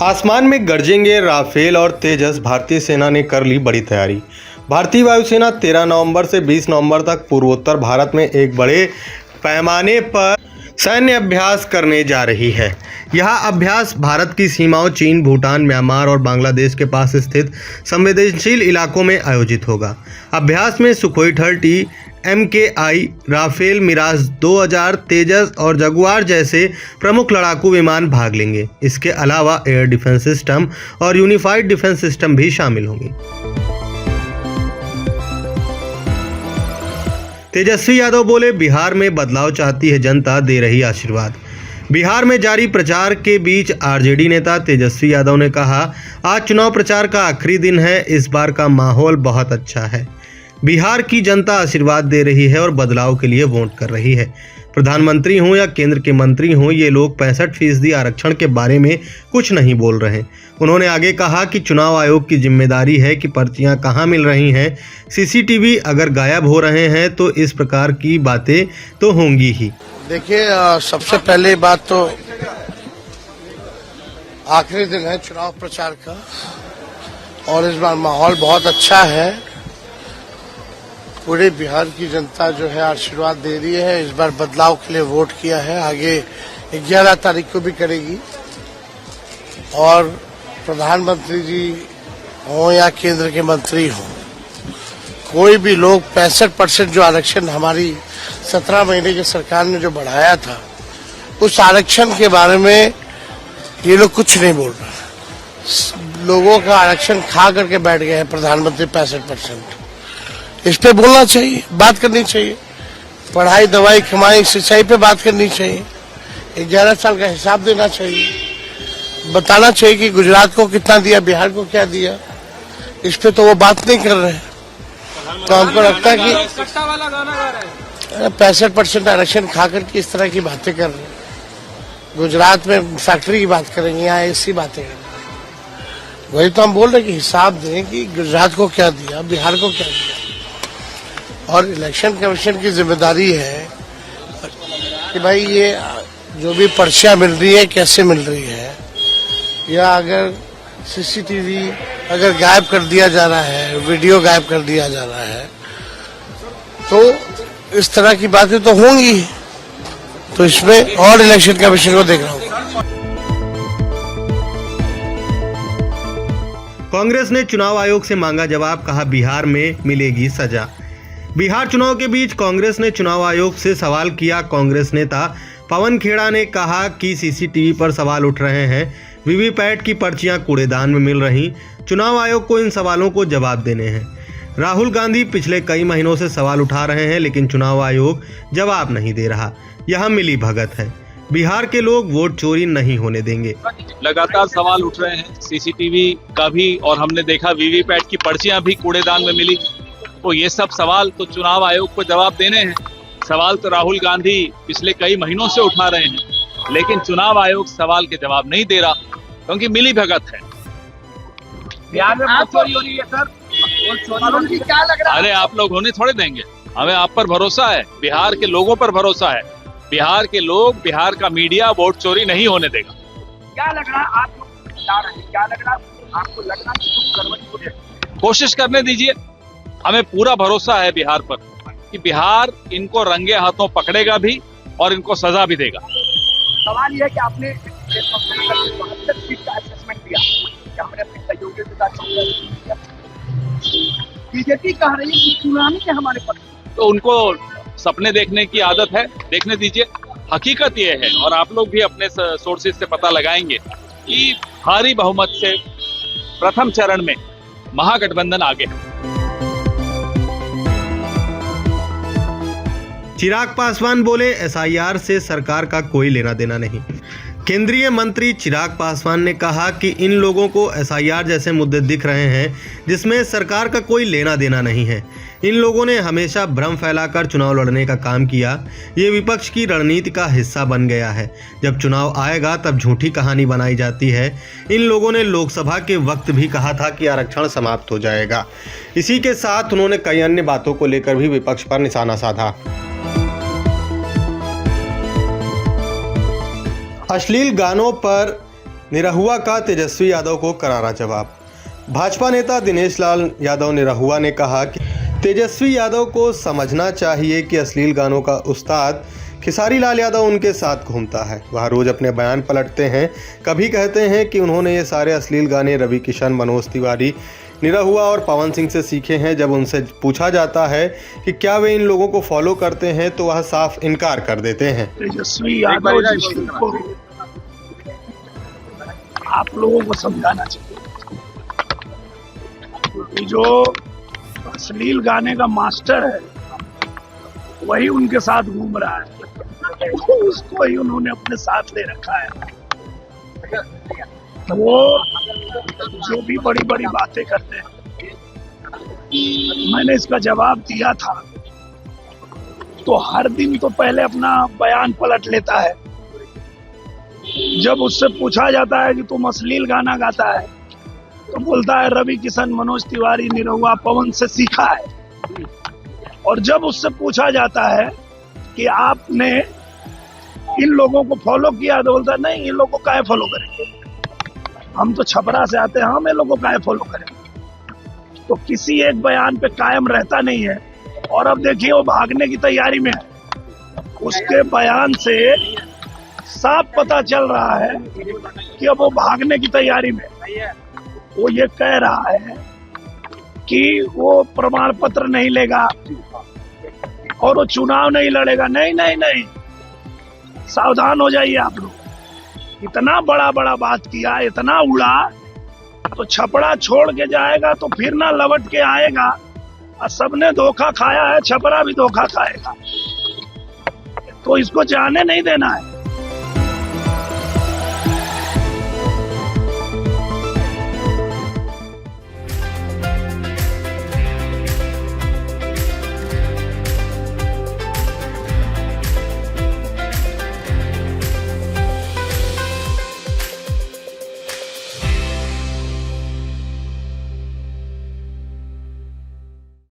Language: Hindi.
आसमान में गरजेंगे राफेल और तेजस। भारतीय सेना ने कर ली बड़ी तैयारी। भारतीय वायुसेना 13 नवंबर से 20 नवंबर तक पूर्वोत्तर भारत में एक बड़े पैमाने पर सैन्य अभ्यास करने जा रही है। यह अभ्यास भारत की सीमाओं चीन, भूटान, म्यांमार और बांग्लादेश के पास स्थित संवेदनशील इलाकों में आयोजित होगा। अभ्यास में सुखोई 30, MKI, राफेल, मिराज 2000, तेजस और जगुआर जैसे प्रमुख लड़ाकू विमान भाग लेंगे। इसके अलावा एयर डिफेंस सिस्टम और यूनिफाइड डिफेंस सिस्टम भी शामिल होंगे। तेजस्वी यादव बोले, बिहार में बदलाव चाहती है जनता, दे रही आशीर्वाद। बिहार में जारी प्रचार के बीच आरजेडी नेता तेजस्वी यादव ने कहा, आज चुनाव प्रचार का आखिरी दिन है। इस बार का माहौल बहुत अच्छा है। बिहार की जनता आशीर्वाद दे रही है और बदलाव के लिए वोट कर रही है। प्रधानमंत्री हों या केंद्र के मंत्री हों, ये लोग 65% आरक्षण के बारे में कुछ नहीं बोल रहे। उन्होंने आगे कहा कि चुनाव आयोग की जिम्मेदारी है कि पर्चियां कहां मिल रही हैं। CCTV अगर गायब हो रहे हैं तो इस प्रकार की बातें तो होंगी ही। देखिए, सबसे पहले बात तो आखिरी दिन है चुनाव प्रचार का और इस बार माहौल बहुत अच्छा है। पूरे बिहार की जनता जो है आशीर्वाद दे रही है। इस बार बदलाव के लिए वोट किया है, आगे 11 तारीख को भी करेगी। और प्रधानमंत्री जी हो या केंद्र के मंत्री हो, कोई भी लोग 65% जो आरक्षण हमारी 17 महीने की सरकार ने जो बढ़ाया था, उस आरक्षण के बारे में ये लोग कुछ नहीं बोल रहे। लोगों का आरक्षण खा करके बैठ गए हैं प्रधानमंत्री 65%। इस पे बोलना चाहिए, बात करनी चाहिए। पढ़ाई, दवाई, कमाई, सिंचाई पे बात करनी चाहिए। 11 साल का हिसाब देना चाहिए, बताना चाहिए कि गुजरात को कितना दिया, बिहार को क्या दिया। इस पे तो वो बात नहीं कर रहे हैं। तो हमको लगता है कि 65% आरक्षण खा करके इस तरह की बातें कर रहे हैं। गुजरात में फैक्ट्री की बात करेंगे, यहाँ ऐसी बातें करेंगे। वही तो हम बोल रहे कि हिसाब दें कि गुजरात को क्या दिया, बिहार को क्या दिया। और इलेक्शन कमीशन की जिम्मेदारी है कि भाई ये जो भी पर्चियां मिल रही है कैसे मिल रही है, या अगर CCTV अगर गायब कर दिया जा रहा है, वीडियो गायब कर दिया जा रहा है, तो इस तरह की बातें तो होंगी। तो इसमें और इलेक्शन कमीशन को देखना होगा। कांग्रेस ने चुनाव आयोग से मांगा जवाब, कहा बिहार में मिलेगी सजा। बिहार चुनाव के बीच कांग्रेस ने चुनाव आयोग से सवाल किया। कांग्रेस नेता पवन खेड़ा ने कहा कि CCTV पर सवाल उठ रहे हैं, वीवीपैट की पर्चियां कूड़ेदान में मिल रही। चुनाव आयोग को इन सवालों को जवाब देने हैं। राहुल गांधी पिछले कई महीनों से सवाल उठा रहे हैं, लेकिन चुनाव आयोग जवाब नहीं दे रहा। यह मिली भगत है। बिहार के लोग वोट चोरी नहीं होने देंगे। लगातार सवाल उठ रहे हैं CCTV का भी, और हमने देखा वीवीपैट की पर्चियां भी कूड़ेदान में मिली। तो ये सब सवाल तो चुनाव आयोग को जवाब देने हैं। सवाल तो राहुल गांधी पिछले कई महीनों से उठा रहे हैं, लेकिन चुनाव आयोग सवाल के जवाब नहीं दे रहा, क्योंकि मिली भगत है। बिहार में चोरी हो रही है सर, क्या लग रहा है? अरे आप लोग होने थोड़े देंगे, हमें आप पर भरोसा है, बिहार के लोगों पर भरोसा है। बिहार के लोग, बिहार का मीडिया वोट चोरी नहीं होने देगा। क्या लग रहा है आप लोग बता रहे हैं, क्या लग रहा है आपको? लग रहा है कोशिश करने दीजिए। हमें पूरा भरोसा है बिहार पर कि बिहार इनको रंगे हाथों पकड़ेगा भी और इनको सजा भी देगा। सवाल यह है कि आपने 72 सीट का असेसमेंट दिया कि हमने अपने सहयोगियों के साथ बीजेपी कह रही है कि चुनावी है हमारे पक्ष। तो उनको सपने देखने की आदत है, देखने दीजिए। हकीकत ये है, और आप लोग भी अपने सोर्सेज से पता लगाएंगे कि भारी बहुमत से प्रथम चरण में महागठबंधन आगे है। चिराग पासवान बोले, SIR से सरकार का कोई लेना देना नहीं। केंद्रीय मंत्री चिराग पासवान ने कहा कि इन लोगों को SIR जैसे मुद्दे दिख रहे हैं जिसमें सरकार का कोई लेना देना नहीं है। इन लोगों ने हमेशा भ्रम फैलाकर चुनाव लड़ने का काम किया। ये विपक्ष की रणनीति का हिस्सा बन गया है। जब चुनाव आएगा तब झूठी कहानी बनाई जाती है। इन लोगों ने लोकसभा के वक्त भी कहा था कि आरक्षण समाप्त हो जाएगा। इसी के साथ उन्होंने कई अन्य बातों को लेकर भी विपक्ष पर निशाना साधा। अश्लील गानों पर निरहुआ का तेजस्वी यादव को करारा जवाब। भाजपा नेता दिनेश लाल यादव निरहुआ ने कहा कि तेजस्वी यादव को समझना चाहिए कि अश्लील गानों का उस्ताद खेसारी लाल यादव उनके साथ घूमता है। वह रोज अपने बयान पलटते हैं। कभी कहते हैं कि उन्होंने ये सारे अश्लील गाने रवि किशन, मनोज तिवारी, निरहुआ और पवन सिंह से सीखे हैं। जब उनसे पूछा जाता है कि क्या वे इन लोगों को फॉलो करते हैं तो वह साफ इनकार कर देते हैं। तेजस्वी यादव जी को आप लोगों को समझाना चाहिए कि जो अश्लील गाने का मास्टर है वही उनके साथ घूम रहा है, उसको ही उन्होंने अपने साथ ले रखा है। वो जो भी बड़ी बड़ी बातें करते हैं, मैंने इसका जवाब दिया था, तो हर दिन तो पहले अपना बयान पलट लेता है। जब उससे पूछा जाता है कि तुम अश्लील गाना गाता है तो बोलता है रवि किशन, मनोज तिवारी, निरहुआ, पवन से सीखा है। और जब उससे पूछा जाता है कि आपने इन लोगों को फॉलो किया तो बोलता है नहीं, इन लोगों को काहे फॉलो करेंगे, हम तो छपरा से आते हैं, हम इन लोगों को काहे फॉलो करेंगे। तो किसी एक बयान पे कायम रहता नहीं है। और अब देखिए वो भागने की तैयारी में है। उसके बयान से साफ पता चल रहा है कि अब वो भागने की तैयारी में। वो ये कह रहा है कि वो प्रमाण पत्र नहीं लेगा और वो चुनाव नहीं लड़ेगा। नहीं नहीं नहीं, सावधान हो जाइए आप लोग। इतना बड़ा बड़ा बात किया, इतना उड़ा, तो छपरा छोड़ के जाएगा तो फिर ना लौट के आएगा। और सबने धोखा खाया है, छपरा भी धोखा खाएगा। तो इसको जाने नहीं देना है।